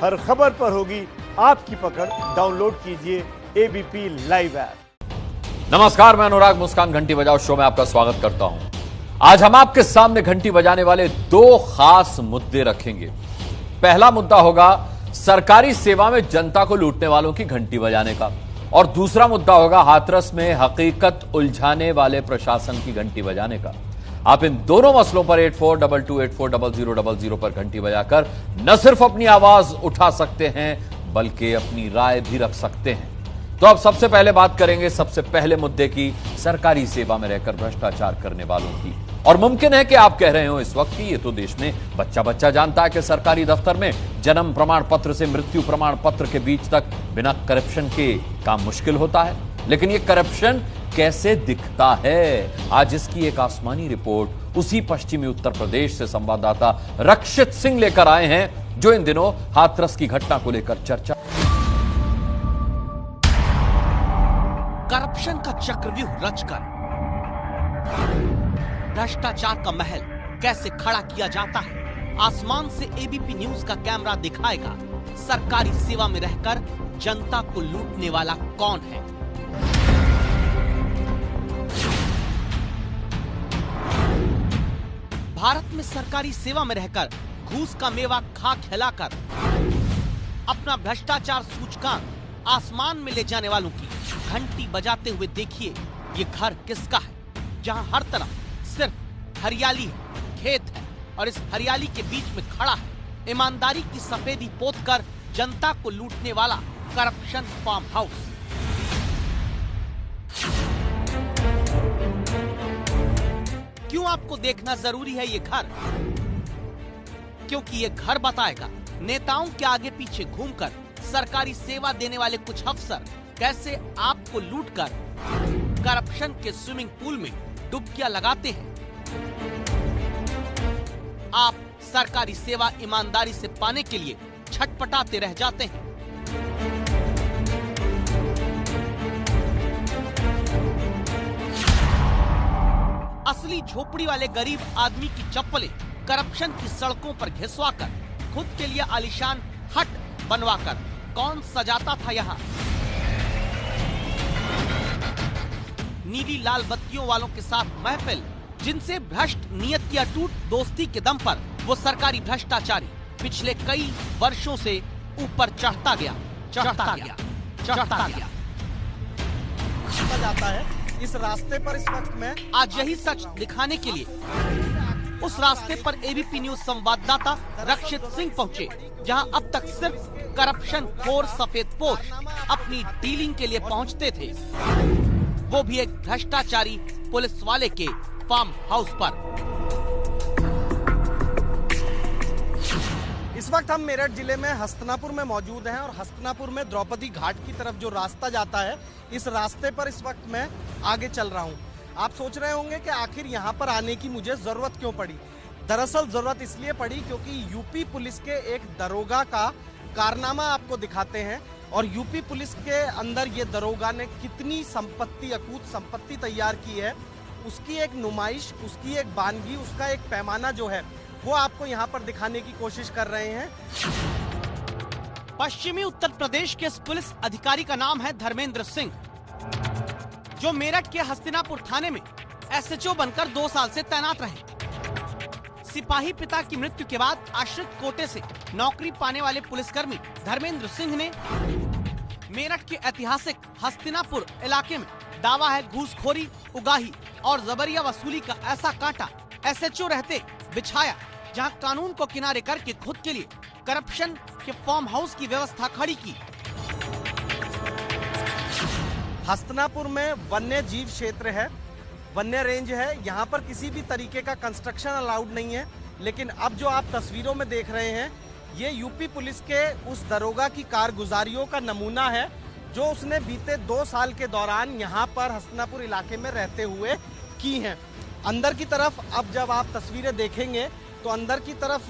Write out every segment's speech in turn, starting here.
हर खबर पर होगी आपकी पकड़। डाउनलोड कीजिए एबीपी लाइव ऐप। नमस्कार, मैं अनुराग मुस्कान घंटी बजाओ शो में आपका स्वागत करता हूं। आज हम आपके सामने घंटी बजाने वाले दो खास मुद्दे रखेंगे। पहला मुद्दा होगा सरकारी सेवा में जनता को लूटने वालों की घंटी बजाने का, और दूसरा मुद्दा होगा हाथरस में हकीकत उलझाने वाले प्रशासन की घंटी बजाने का। आप इन दोनों मसलों पर 8422840000 पर घंटी बजाकर न सिर्फ अपनी आवाज उठा सकते हैं बल्कि अपनी राय भी रख सकते हैं। तो अब सबसे पहले बात करेंगे सबसे पहले मुद्दे की, सरकारी सेवा में रहकर भ्रष्टाचार करने वालों की। और मुमकिन है कि आप कह रहे हो इस वक्त कि ये तो देश में बच्चा बच्चा जानता है कि सरकारी दफ्तर में जन्म प्रमाण पत्र से मृत्यु प्रमाण पत्र के बीच तक बिना करप्शन के काम मुश्किल होता है। लेकिन ये करप्शन कैसे दिखता है, आज इसकी एक आसमानी रिपोर्ट उसी पश्चिमी उत्तर प्रदेश से संवाददाता रक्षित सिंह लेकर आए हैं, जो इन दिनों हाथरस की घटना को लेकर चर्चा। करप्शन का चक्रव्यूह रचकर भ्रष्टाचार का महल कैसे खड़ा किया जाता है, आसमान से एबीपी न्यूज का कैमरा दिखाएगा। सरकारी सेवा में रहकर जनता को लूटने वाला कौन है? भारत में सरकारी सेवा में रहकर घूस का मेवा खा खिलाकर अपना भ्रष्टाचार सूचकांक आसमान में ले जाने वालों की घंटी बजाते हुए देखिए ये घर किसका है, जहां हर तरफ सिर्फ हरियाली है, खेत है, और इस हरियाली के बीच में खड़ा है ईमानदारी की सफेदी पोतकर जनता को लूटने वाला करप्शन फार्म हाउस। क्यों आपको देखना जरूरी है ये घर? क्योंकि ये घर बताएगा नेताओं के आगे पीछे घूमकर सरकारी सेवा देने वाले कुछ अफसर कैसे आपको लूटकर करप्शन के स्विमिंग पूल में डुबकियां लगाते हैं। आप सरकारी सेवा ईमानदारी से पाने के लिए छटपटाते रह जाते हैं। असली झोपड़ी वाले गरीब आदमी की चप्पलें करप्शन की सड़कों पर घिसवाकर खुद के लिए आलीशान हट बनवाकर कौन सजाता था यहाँ? नीली लाल बत्तियों वालों के साथ महफिल, जिनसे भ्रष्ट नियत की अटूट दोस्ती के दम पर वो सरकारी भ्रष्टाचारी पिछले कई वर्षों से ऊपर चढ़ता गया जाता है। इस रास्ते पर इस वक्त में आज यही सच दिखाने के लिए उस रास्ते पर एबीपी न्यूज संवाददाता रक्षित सिंह पहुंचे, जहां अब तक सिर्फ करप्शन खोर सफेदपोश अपनी डीलिंग के लिए पहुंचते थे, वो भी एक भ्रष्टाचारी पुलिस वाले के फार्म हाउस पर। इस वक्त हम मेरठ जिले में हस्तिनापुर में मौजूद हैं और हस्तिनापुर में द्रौपदी घाट की तरफ जो रास्ता जाता है, इस रास्ते पर इस वक्त मैं आगे चल रहा हूं। आप सोच रहे होंगे कि आखिर यहां पर आने की मुझे जरूरत क्यों पड़ी। दरअसल जरूरत इसलिए पड़ी क्योंकि यूपी पुलिस के एक दरोगा का कारनामा आपको दिखाते हैं, और यूपी पुलिस के अंदर ये दरोगा ने कितनी संपत्ति, अकूत संपत्ति तैयार की है, उसकी एक नुमाइश, उसकी एक बानगी, उसका एक पैमाना जो है वो आपको यहाँ पर दिखाने की कोशिश कर रहे हैं। पश्चिमी उत्तर प्रदेश के इस पुलिस अधिकारी का नाम है धर्मेंद्र सिंह, जो मेरठ के हस्तिनापुर थाने में एसएचओ बनकर 2 साल से तैनात रहे। सिपाही पिता की मृत्यु के बाद आश्रित कोटे से नौकरी पाने वाले पुलिसकर्मी धर्मेंद्र सिंह ने मेरठ के ऐतिहासिक हस्तिनापुर इलाके में दावा है घूसखोरी, उगाही और जबरिया वसूली का ऐसा कांटा एसएचओ रहते बिछाया, जहां कानून को किनारे करके खुद के लिए करप्शन के फार्म हाउस की व्यवस्था खड़ी की। हस्तिनापुर में वन्य जीव क्षेत्र है, वन्य रेंज है, यहाँ पर किसी भी तरीके का कंस्ट्रक्शन अलाउड नहीं है। लेकिन अब जो आप तस्वीरों में देख रहे हैं, ये यूपी पुलिस के उस दरोगा की कारगुजारियों का नमूना है, जो उसने बीते 2 साल के दौरान यहाँ पर हस्तिनापुर इलाके में रहते हुए की हैं। अंदर की तरफ अब जब आप तस्वीरें देखेंगे तो अंदर की तरफ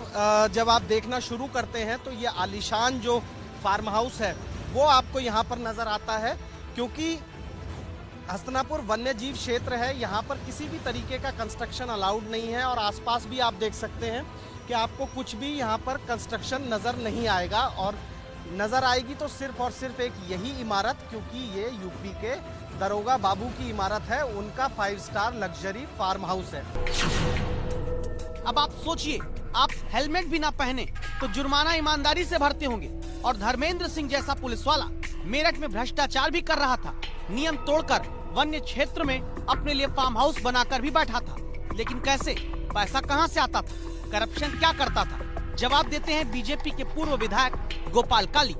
जब आप देखना शुरू करते हैं तो ये आलीशान जो फार्म हाउस है वो आपको यहाँ पर नजर आता है, क्योंकि हस्तिनापुर वन्य जीव क्षेत्र है, यहाँ पर किसी भी तरीके का कंस्ट्रक्शन अलाउड नहीं है। और आसपास भी आप देख सकते हैं कि आपको कुछ भी यहाँ पर कंस्ट्रक्शन नज़र नहीं आएगा, और नज़र आएगी तो सिर्फ और सिर्फ एक यही इमारत, क्योंकि ये यूपी के दरोगा बाबू की इमारत है, उनका 5 स्टार लग्जरी फार्म हाउस है। अब आप सोचिए, आप हेलमेट भी ना पहने तो जुर्माना ईमानदारी से भरते होंगे, और धर्मेंद्र सिंह जैसा पुलिस वाला मेरठ में भ्रष्टाचार भी कर रहा था, नियम तोड़कर वन्य क्षेत्र में अपने लिए फार्म हाउस बनाकर भी बैठा था। लेकिन कैसे, पैसा कहां से आता था, करप्शन क्या करता था? जवाब देते हैं बीजेपी के पूर्व विधायक गोपाल काली।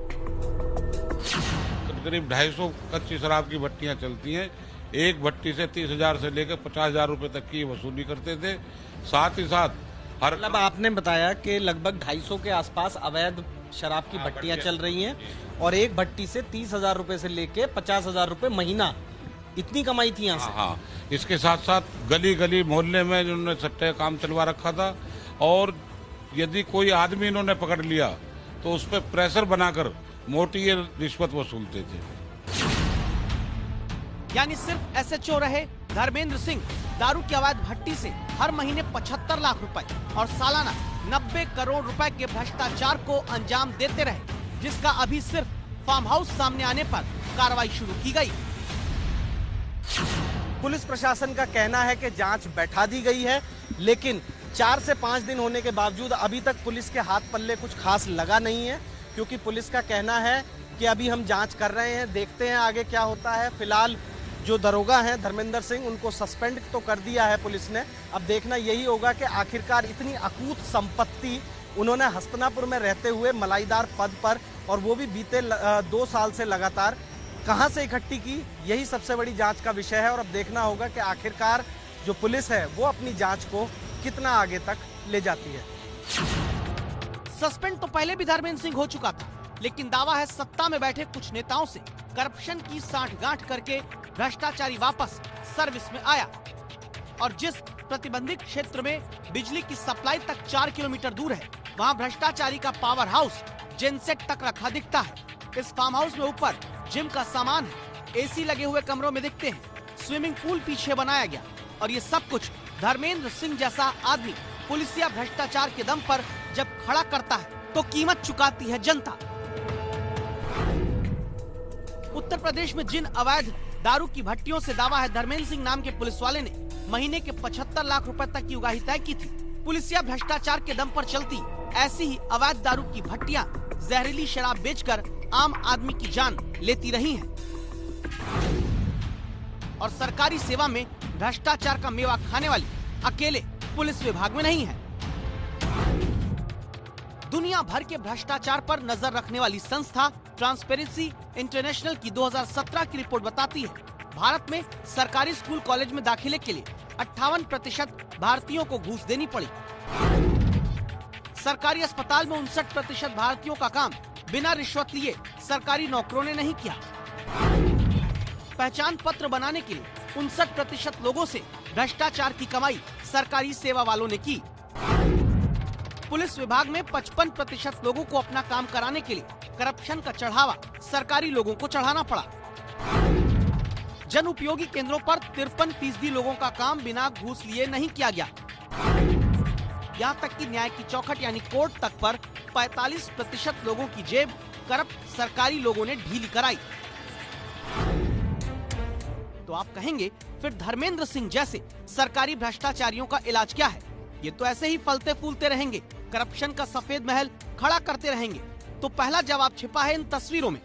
करीब 250 कच्ची शराब की भट्टियां चलती हैं। एक भट्टी से 30,000 से लेकर 50,000 रुपए तक की वसूली करते थे। साथ ही साथ हर मतलब आपने बताया कि लगभग 250 के आसपास अवैध शराब की भट्टियां चल रही हैं, और एक भट्टी से 30,000 रुपए से लेके 50,000 रुपए महीना, इतनी कमाई थी यहाँ से। हाँ, इसके साथ साथ गली गली मोहल्ले में इन्होंने सट्टे काम चलवा रखा था, और यदि कोई आदमी इन्होंने पकड़ लिया तो उस पर प्रेशर बनाकर मोटी ये रिश्वत वसूलते थे। यानी सिर्फ एसएचओ रहे धर्मेंद्र सिंह दारू की अवैध भट्टी से हर महीने 75 लाख रुपए और सालाना 90 करोड़ रुपए के भ्रष्टाचार को अंजाम देते रहे, जिसका अभी सिर्फ फार्म हाउस सामने आने पर कार्रवाई शुरू की गई। पुलिस प्रशासन का कहना है कि जांच बैठा दी गई है, लेकिन 4 से 5 दिन होने के बावजूद अभी तक पुलिस के हाथ पल्ले कुछ खास लगा नहीं है, क्योंकि पुलिस का कहना है कि अभी हम जांच कर रहे हैं, देखते हैं आगे क्या होता है। फिलहाल जो दरोगा हैं धर्मेंद्र सिंह, उनको सस्पेंड तो कर दिया है पुलिस ने। अब देखना यही होगा कि आखिरकार इतनी अकूत संपत्ति उन्होंने हस्तिनापुर में रहते हुए मलाईदार पद पर, और वो भी बीते 2 साल से लगातार, कहां से इकट्ठी की, यही सबसे बड़ी जांच का विषय है। और अब देखना होगा कि आखिरकार जो पुलिस है वो अपनी जांच को कितना आगे तक ले जाती है। सस्पेंड तो पहले भी धर्मेंद्र सिंह हो चुका था, लेकिन दावा है सत्ता में बैठे कुछ नेताओं से करप्शन की सांठगांठ करके भ्रष्टाचारी वापस सर्विस में आया, और जिस प्रतिबंधित क्षेत्र में बिजली की सप्लाई तक 4 किलोमीटर दूर है, वहां भ्रष्टाचारी का पावर हाउस जेनसेट तक रखा दिखता है। इस फार्म हाउस में ऊपर जिम का सामान है, एसी लगे हुए कमरों में दिखते हैं, स्विमिंग पूल पीछे बनाया गया, और ये सब कुछ धर्मेंद्र सिंह जैसा आदमी पुलिसिया भ्रष्टाचार के दम पर जब खड़ा करता है तो कीमत चुकाती है जनता। उत्तर प्रदेश में जिन अवैध दारू की भट्टियों से दावा है धर्मेंद्र सिंह नाम के पुलिस वाले ने महीने के 75 लाख रुपए तक की उगाही तय की थी, पुलिसिया भ्रष्टाचार के दम पर चलती ऐसी ही अवैध दारू की भट्टियां जहरीली शराब बेचकर आम आदमी की जान लेती रही हैं, और सरकारी सेवा में भ्रष्टाचार का मेवा खाने वाली अकेले पुलिस विभाग में नहीं है। दुनिया भर के भ्रष्टाचार पर नजर रखने वाली संस्था ट्रांसपेरेंसी इंटरनेशनल की 2017 की रिपोर्ट बताती है, भारत में सरकारी स्कूल कॉलेज में दाखिले के लिए 58% भारतीयों को घूस देनी पड़ी। सरकारी अस्पताल में 59% भारतीयों का काम बिना रिश्वत लिए सरकारी नौकरों ने नहीं किया। पहचान पत्र बनाने के लिए 59% लोगों से भ्रष्टाचार की कमाई सरकारी सेवा वालों ने की। पुलिस विभाग में 55% लोगों को अपना काम कराने के लिए करप्शन का चढ़ावा सरकारी लोगों को चढ़ाना पड़ा। जन उपयोगी केंद्रों पर 53% लोगों का काम बिना घूस लिए नहीं किया गया। यहाँ तक कि न्याय की चौखट यानी कोर्ट तक पर 45% लोगों की जेब करप्ट सरकारी लोगों ने ढीली कराई। तो आप कहेंगे फिर धर्मेंद्र सिंह जैसे सरकारी भ्रष्टाचारियों का इलाज क्या है? ये तो ऐसे ही फलते फूलते रहेंगे, करप्शन का सफेद महल खड़ा करते रहेंगे। तो पहला जवाब छिपा है इन तस्वीरों में।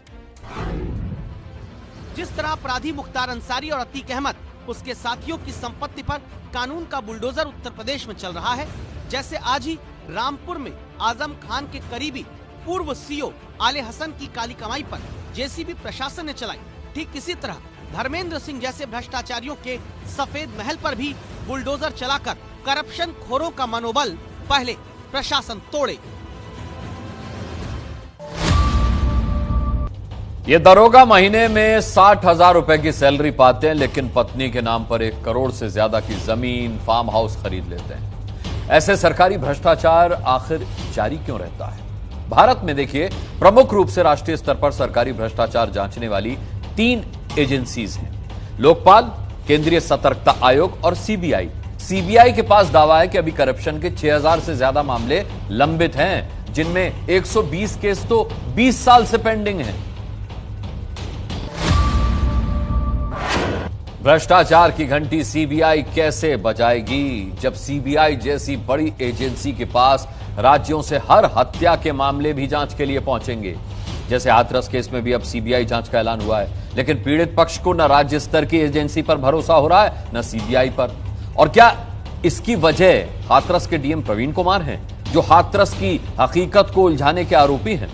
जिस तरह अपराधी मुख्तार अंसारी और अतीक अहमद उसके साथियों की संपत्ति पर कानून का बुलडोजर उत्तर प्रदेश में चल रहा है, जैसे आज ही रामपुर में आजम खान के करीबी पूर्व सीओ आले हसन की काली कमाई पर जेसीबी प्रशासन ने चलाई, ठीक इसी तरह धर्मेंद्र सिंह जैसे भ्रष्टाचारियों के सफेद महल पर भी बुलडोजर चलाकर करप्शन खोरों का मनोबल पहले प्रशासन तोड़े। ये दरोगा महीने में 60,000 रुपए की सैलरी पाते हैं, लेकिन पत्नी के नाम पर 1 करोड़ से ज्यादा की जमीन, फार्म हाउस खरीद लेते हैं। ऐसे सरकारी भ्रष्टाचार आखिर जारी क्यों रहता है? भारत में देखिए, प्रमुख रूप से राष्ट्रीय स्तर पर सरकारी भ्रष्टाचार जांचने वाली 3 एजेंसीज हैं: लोकपाल, केंद्रीय सतर्कता आयोग और सीबीआई। सीबीआई के पास दावा है कि अभी करप्शन के 6000 से ज्यादा मामले लंबित हैं, जिनमें 120 केस तो 20 साल से पेंडिंग हैं। भ्रष्टाचार की घंटी सीबीआई कैसे बजाएगी, जब सीबीआई जैसी बड़ी एजेंसी के पास राज्यों से हर हत्या के मामले भी जांच के लिए पहुंचेंगे। जैसे हाथरस केस में भी अब सीबीआई जांच का ऐलान हुआ है, लेकिन पीड़ित पक्ष को न राज्य स्तर की एजेंसी पर भरोसा हो रहा है न सीबीआई पर। और क्या इसकी वजह हाथरस के डीएम प्रवीण कुमार हैं, जो हाथरस की हकीकत को उलझाने के आरोपी हैं?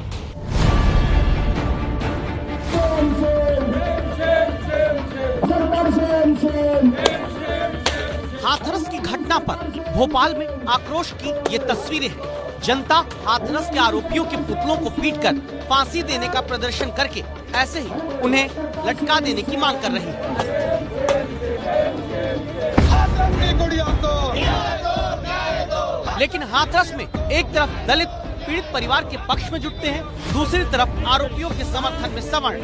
हाथरस की घटना पर भोपाल में आक्रोश की ये तस्वीरें हैं। जनता हाथरस के आरोपियों के पुतलों को पीटकर फांसी देने का प्रदर्शन करके ऐसे ही उन्हें लटका देने की मांग कर रही है। लेकिन हाथरस में एक तरफ दलित पीड़ित परिवार के पक्ष में जुटते हैं, दूसरी तरफ आरोपियों के समर्थन में सवर्ण।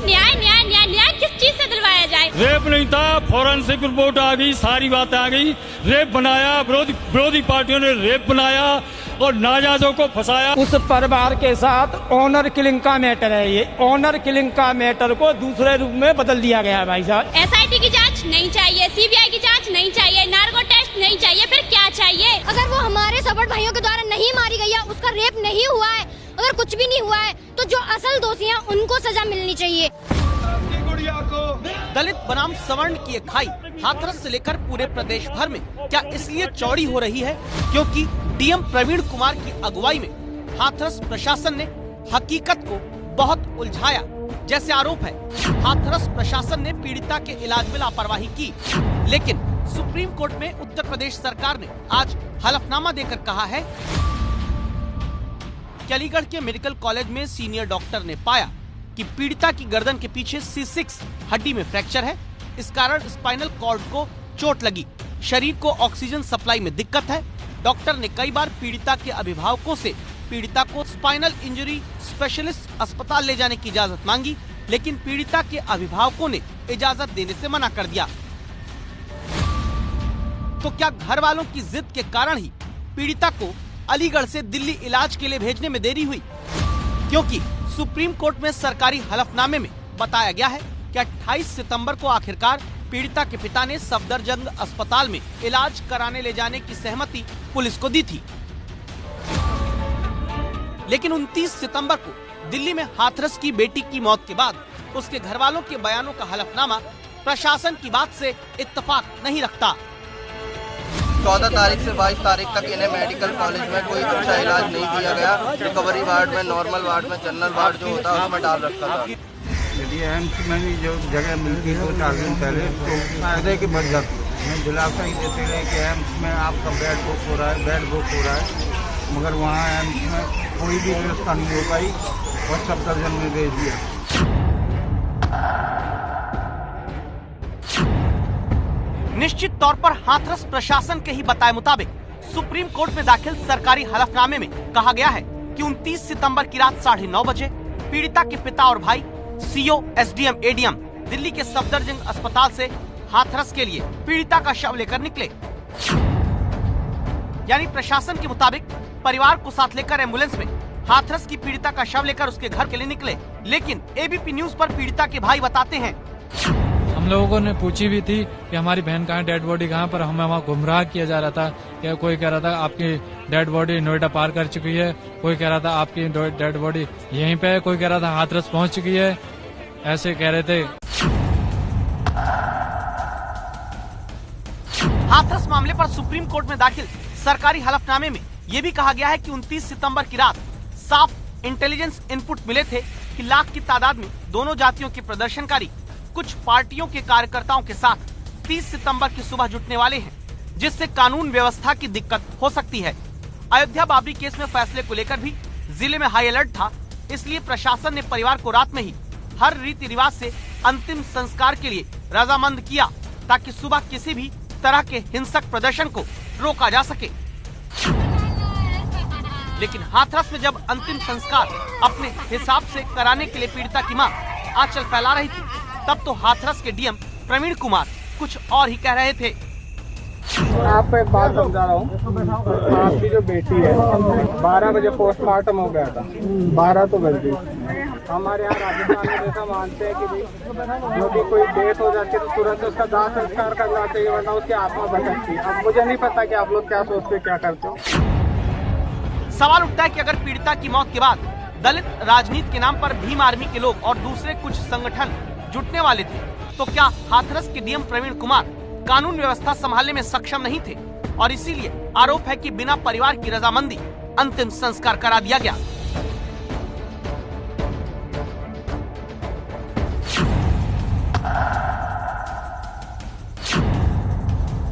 न्याय न्याय न्याय न्याय किस चीज से दिलवाया जाए? रेप नहीं था, फॉरेंसिक रिपोर्ट आ गई, सारी बातें आ गई। रेप बनाया, विरोधी पार्टियों ने रेप बनाया और नाजायजों को फंसाया। उस परिवार के साथ ऑनर किलिंग का मैटर है। ये ऑनर किलिंग का मैटर को दूसरे रूप में बदल दिया गया है। भाई साहब, एसआईटी की जांच नहीं चाहिए, सीबीआई की जांच नहीं चाहिए, नार्को टेस्ट नहीं चाहिए, फिर क्या चाहिए? अगर वो हमारे सबड़ भाइयों के द्वारा नहीं मारी गई है, उसका रेप नहीं हुआ है, अगर कुछ भी नहीं हुआ है, तो जो असल दोषी हैं उनको सजा मिलनी चाहिए। दलित बनाम सवर्ण की ये खाई हाथरस से लेकर पूरे प्रदेश भर में क्या इसलिए चौड़ी हो रही है क्योंकि डीएम प्रवीण कुमार की अगुवाई में हाथरस प्रशासन ने हकीकत को बहुत उलझाया। जैसे आरोप है, हाथरस प्रशासन ने पीड़िता के इलाज में लापरवाही की, लेकिन सुप्रीम कोर्ट में उत्तर प्रदेश सरकार ने आज हलफनामा देकर कहा है कि अलीगढ़ के मेडिकल कॉलेज में सीनियर डॉक्टर ने पाया कि पीड़िता की गर्दन के पीछे C6 हड्डी में फ्रैक्चर है। इस कारण स्पाइनल कॉर्ड को चोट लगी, शरीर को ऑक्सीजन सप्लाई में दिक्कत है। डॉक्टर ने कई बार पीड़िता के अभिभावकों से पीड़िता को स्पाइनल इंजरी स्पेशलिस्ट अस्पताल ले जाने की इजाजत मांगी, लेकिन पीड़िता के अभिभावकों ने इजाजत देने से मना कर दिया। तो क्या घर वालों की जिद के कारण ही पीड़िता को अलीगढ़ से दिल्ली इलाज के लिए भेजने में देरी हुई? क्योंकि सुप्रीम कोर्ट में सरकारी हलफनामे में बताया गया है कि 28 सितंबर को आखिरकार पीड़िता के पिता ने सफदरजंग अस्पताल में इलाज कराने ले जाने की सहमति पुलिस को दी थी, लेकिन 29 सितंबर को दिल्ली में हाथरस की बेटी की मौत के बाद उसके घर वालों के बयानों का हलफनामा प्रशासन की बात से इत्तेफाक नहीं रखता। 14 तारीख से 22 तारीख तक इन्हें मेडिकल कॉलेज में कोई अच्छा इलाज नहीं दिया गया। रिकवरी वार्ड में, नॉर्मल वार्ड में, जनरल वार्ड जो होता है उसमें डाल रखा था। यदि एम्स में भी जो जगह मिलती 2-4 दिन पहले तो फायदे की बढ़ जाती है। हमें दिलासा ही देते रहे कि एम्स में आपका बेड बुक हो रहा है, मगर वहाँ एम्स में कोई भी व्यवस्था नहीं हो पाई और सफदरजंग में भेज दिया। निश्चित तौर पर हाथरस प्रशासन के ही बताए मुताबिक सुप्रीम कोर्ट में दाखिल सरकारी हलफनामे में कहा गया है कि 29 सितंबर की रात 9:30 बजे पीड़िता के पिता और भाई सीओ, एसडीएम, एडीएम दिल्ली के सफदरजंग अस्पताल से हाथरस के लिए पीड़िता का शव लेकर निकले। यानी प्रशासन के मुताबिक परिवार को साथ लेकर एम्बुलेंस में हाथरस की पीड़िता का शव लेकर उसके घर के लिए निकले। लेकिन एबीपी न्यूज पर पीड़िता के भाई बताते हैं, हम लोगों ने पूछी भी थी कि हमारी बहन कहाँ, डेड बॉडी कहाँ पर। हमें वहाँ गुमराह किया जा रहा था। क्या कोई कह रहा था आपकी डेड बॉडी नोएडा पार कर चुकी है, कोई कह रहा था आपकी डेड बॉडी यहीं पे है, कोई कह रहा था हाथरस पहुंच चुकी है, ऐसे कह रहे थे। हाथरस मामले पर सुप्रीम कोर्ट में दाखिल सरकारी हलफनामे में ये भी कहा गया है कि 29 सितंबर की रात साफ इंटेलिजेंस इनपुट मिले थे कि लाख की तादाद में दोनों जातियों के प्रदर्शनकारी कुछ पार्टियों के कार्यकर्ताओं के साथ 30 सितंबर की सुबह जुटने वाले हैं, जिससे कानून व्यवस्था की दिक्कत हो सकती है। अयोध्या बाबरी केस में फैसले को लेकर भी जिले में हाई अलर्ट था, इसलिए प्रशासन ने परिवार को रात में ही हर रीति रिवाज से अंतिम संस्कार के लिए रजामंद किया, ताकि सुबह किसी भी तरह के हिंसक प्रदर्शन को रोका जा सके। लेकिन हाथरस में जब अंतिम संस्कार अपने हिसाब से कराने के लिए पीड़िता की मां आंचल फैला रही थी, तब तो हाथरस के डीएम प्रवीण कुमार कुछ और ही कह रहे थे। आपको एक बात समझा रहा हूँ, आपकी जो बेटी है 12 बजे पोस्टमार्टम हो गया था, 12 तो बज गई। हमारे यहाँ राजस्थान में जैसा मानते हैं कि भाई जो भी कोई डेथ हो जाती है तो तुरंत उसका दाह संस्कार करना चाहिए, वरना उसकी आत्मा भटकती है। अब मुझे नहीं पता कि आप लोग क्या सोचते क्या करते हो। सवाल उठता है कि अगर पीड़िता की मौत के बाद दलित राजनीति के नाम पर भीम आर्मी के लोग और दूसरे कुछ संगठन जुटने वाले थे, तो क्या हाथरस के डीएम प्रवीण कुमार कानून व्यवस्था संभालने में सक्षम नहीं थे और इसीलिए आरोप है कि बिना परिवार की रजामंदी अंतिम संस्कार करा दिया गया।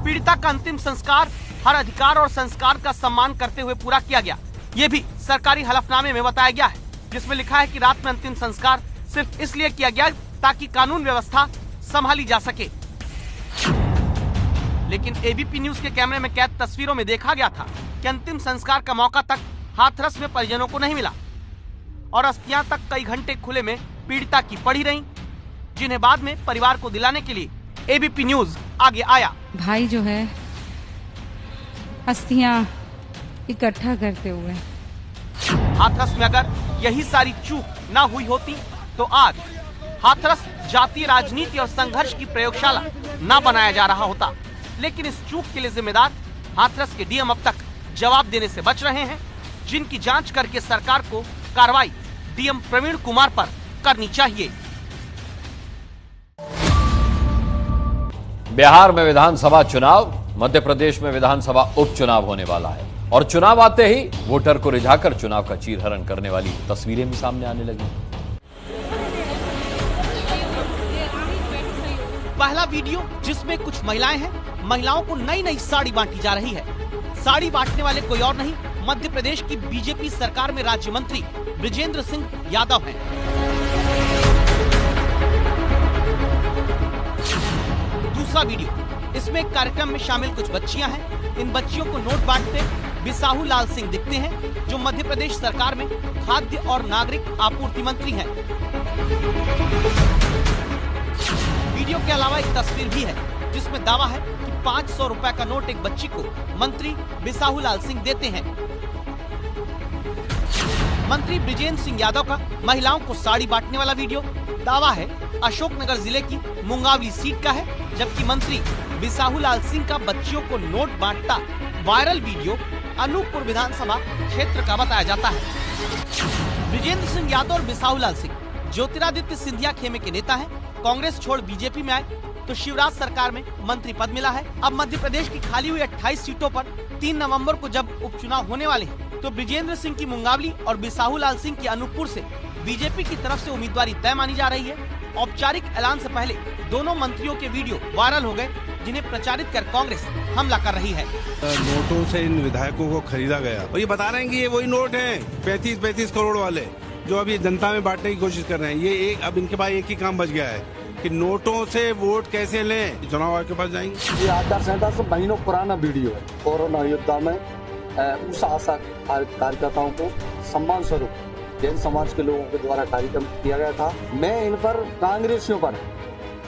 पीड़िता का अंतिम संस्कार हर अधिकार और संस्कार का सम्मान करते हुए पूरा किया गया। ये भी सरकारी हलफनामे में बताया गया है, जिसमें लिखा है कि रात में अंतिम संस्कार सिर्फ इसलिए किया गया ताकि कानून व्यवस्था संभाली जा सके। लेकिन एबीपी न्यूज के कैमरे में कैद तस्वीरों में देखा गया था कि अंतिम संस्कार का मौका तक हाथरस में परिजनों को नहीं मिला और अस्थियां तक कई घंटे खुले में पीड़िता की पड़ी रहीं, जिन्हें बाद में परिवार को दिलाने के लिए एबीपी न्यूज आगे आया। भाई जो है अस्थियां इकट्ठा करते हुए हाथरस में अगर यही सारी चूक न हुई होती तो आज हाथरस जातीय राजनीति और संघर्ष की प्रयोगशाला न बनाया जा रहा होता। लेकिन इस चूक के लिए जिम्मेदार हाथरस के डीएम अब तक जवाब देने से बच रहे हैं, जिनकी जांच करके सरकार को कार्रवाई डीएम प्रवीण कुमार पर करनी चाहिए। बिहार में विधानसभा चुनाव, मध्य प्रदेश में विधानसभा उपचुनाव होने वाला है और चुनाव आते ही वोटर को रिझाकर चुनाव का चीरहरण करने वाली तस्वीरें भी सामने आने लगी। पहला वीडियो जिसमें कुछ महिलाएं हैं, महिलाओं को नई नई साड़ी बांटी जा रही है। साड़ी बांटने वाले कोई और नहीं, मध्य प्रदेश की बीजेपी सरकार में राज्य मंत्री बृजेंद्र सिंह यादव हैं। दूसरा वीडियो, इसमें एक कार्यक्रम में शामिल कुछ बच्चियां हैं। इन बच्चियों को नोट बांटते बिसाहू लाल सिंह दिखते हैं, जो मध्य प्रदेश सरकार में खाद्य और नागरिक आपूर्ति मंत्री हैं। वीडियो के अलावा एक तस्वीर भी है जिसमें दावा है कि 500 रुपए का नोट एक बच्ची को मंत्री बिसाहू लाल सिंह देते हैं। मंत्री बृजेंद्र सिंह यादव का महिलाओं को साड़ी बांटने वाला वीडियो दावा है अशोकनगर जिले की मुंगावली सीट का है, जबकि मंत्री बिसाहू लाल सिंह का बच्चियों को नोट बांटता वायरल वीडियो अनूपपुर विधानसभा क्षेत्र का बताया जाता है। बृजेंद्र सिंह यादव और बिसाहू लाल सिंह ज्योतिरादित्य सिंधिया खेमे के नेता हैं। कांग्रेस छोड़ बीजेपी में आए तो शिवराज सरकार में मंत्री पद मिला है। अब मध्य प्रदेश की खाली हुई 28 सीटों पर 3 नवंबर को जब उपचुनाव होने वाले हैं, तो बृजेंद्र सिंह की मुंगावली और बिसाहू लाल सिंह की अनूपपुर से बीजेपी की तरफ से उम्मीदवारी तय मानी जा रही है। औपचारिक ऐलान से पहले दोनों मंत्रियों के वीडियो वायरल हो गए, जिन्हें प्रचारित कर कांग्रेस हमला कर रही है। नोटों से इन विधायकों को खरीदा गया और ये बता रहे हैं कि ये वही नोट हैं 35 करोड़ वाले जो अभी जनता में बांटने की कोशिश कर रहे हैं। ये अब इनके पास एक ही काम बच गया है कि नोटों से वोट कैसे लें, चुनाव आयोग के पास जाएंगे। ये आचार संहिता से महीनों पुराना वीडियो है। कोरोना योद्धा में उस आशा कार्यकर्ताओं को सम्मान स्वरूप जैन समाज के लोगों के द्वारा कार्यक्रम किया गया था। मैं इन पर कांग्रेसियों पर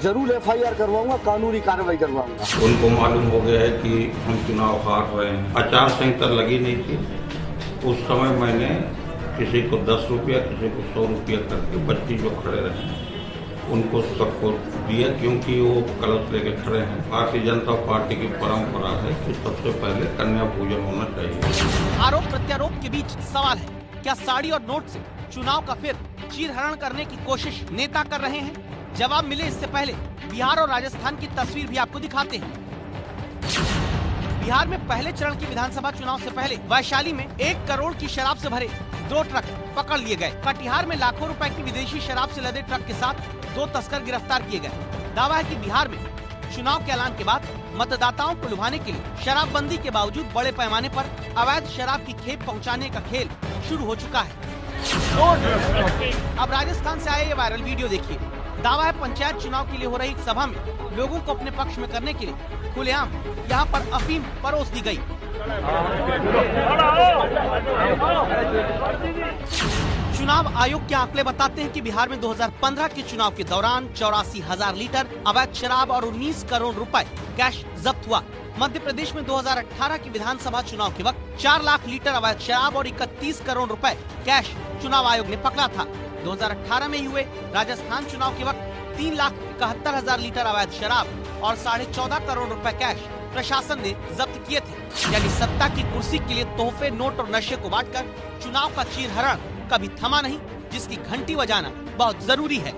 जरूर एफआईआर करवाऊंगा, कानूनी कार्रवाई करवाऊंगा। उनको मालूम हो गया है कि हम चुनाव हार रहे हैं। आचार संहिता लगी नहीं थी उस समय, मैंने किसी को 10 रुपया, किसी को 100 रुपया करके बच्ची जो खड़े रहे उनको सबको दिया, क्योंकि वो कलश लेके खड़े हैं। भारतीय जनता पार्टी की परंपरा है कि सबसे पहले कन्या पूजन होना चाहिए। आरोप प्रत्यारोप के बीच सवाल है, क्या साड़ी और नोट से चुनाव का फिर चीरहरण करने की कोशिश नेता कर रहे हैं? जवाब मिले इससे पहले बिहार और राजस्थान की तस्वीर भी आपको दिखाते हैं। बिहार में पहले चरण की विधानसभा चुनाव से पहले वैशाली में 1 करोड़ की शराब से भरे 2 ट्रक पकड़ लिए गए। कटिहार में लाखों रुपए की विदेशी शराब से लदे ट्रक के साथ 2 तस्कर गिरफ्तार किए गए। दावा है कि बिहार में चुनाव के ऐलान के बाद मतदाताओं को लुभाने के लिए शराबबंदी के बावजूद बड़े पैमाने पर अवैध शराब की खेप पहुंचाने का खेल शुरू हो चुका है। अब राजस्थान से आए ये वायरल वीडियो देखिए। दावा है पंचायत चुनाव के लिए हो रही एक सभा में लोगों को अपने पक्ष में करने के लिए खुलेआम यहाँ पर अफीम परोस दी गई। चुनाव आयोग के आंकड़े बताते हैं कि बिहार में 2015 के चुनाव के दौरान 84,000 लीटर अवैध शराब और 19 करोड़ रुपए कैश जब्त हुआ। मध्य प्रदेश में 2018 के विधानसभा चुनाव के वक्त 4 लाख लीटर अवैध शराब और 31 करोड़ रुपए कैश चुनाव आयोग ने पकड़ा था। 2018 में हुए राजस्थान चुनाव के वक्त 3,71,000 लीटर अवैध शराब और 14.5 करोड़ रुपए कैश प्रशासन ने जब्त किए थे। यानी सत्ता की कुर्सी के लिए तोहफे, नोट और नशे को बांटकर चुनाव का चीरहरण कभी थमा नहीं, जिसकी घंटी बजाना बहुत जरूरी है।